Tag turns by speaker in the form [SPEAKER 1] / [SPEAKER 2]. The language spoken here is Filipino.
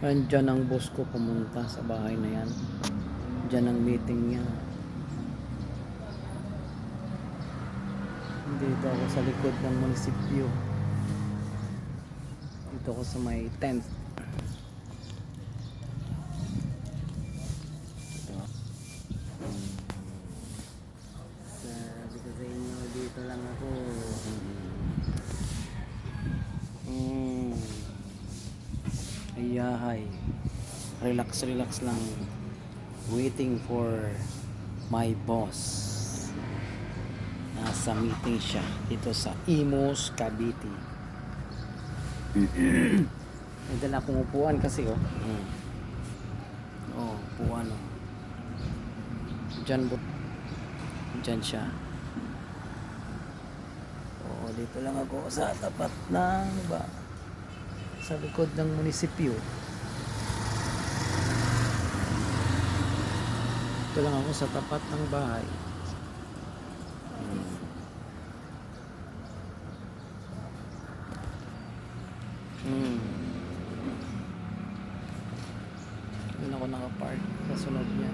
[SPEAKER 1] Andyan ang boss ko pumunta sa bahay na yan. Diyan ang meeting niya. Dito ako sa likod ng munisipyo. Dito ako sa may tent. Ito. Sabi ko sa inyo, dito lang ako. Ayahay. Relax lang. Waiting for my boss. Nasa meeting siya dito sa Imus, Cavite. May dala akong upuan kasi upuan Diyan siya. Dito lang ako sa tapat ng sa likod ng munisipyo. Dito lang ako sa tapat ng bahay. Doon ako nakapark sa sunod niya.